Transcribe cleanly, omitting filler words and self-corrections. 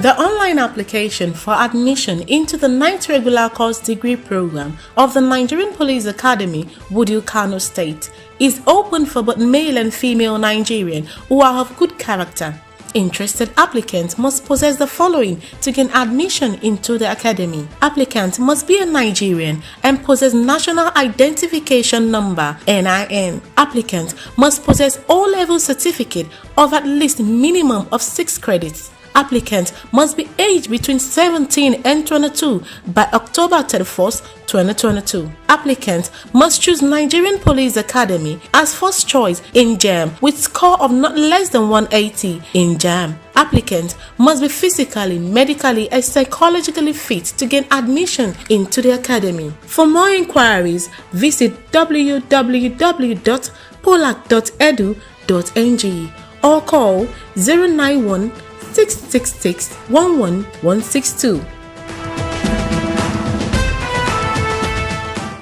The online application for admission into the 9th regular course degree program of the Nigerian Police Academy, Wudil, Kano State, is open for both male and female Nigerian who are of good character. Interested applicants must possess the following to gain admission into the academy. Applicant must be a Nigerian and possess National Identification Number (NIN). Applicant must possess O-level certificate of at least minimum of 6 credits. Applicant must be aged between 17 and 22 by October 31st, 2022. Applicant must choose Nigerian Police Academy as first choice in JAMB with score of not less than 180 in JAMB. Applicant must be physically, medically, and psychologically fit to gain admission into the academy. For more inquiries, visit www.polac.edu.ng or call 091 666 11162.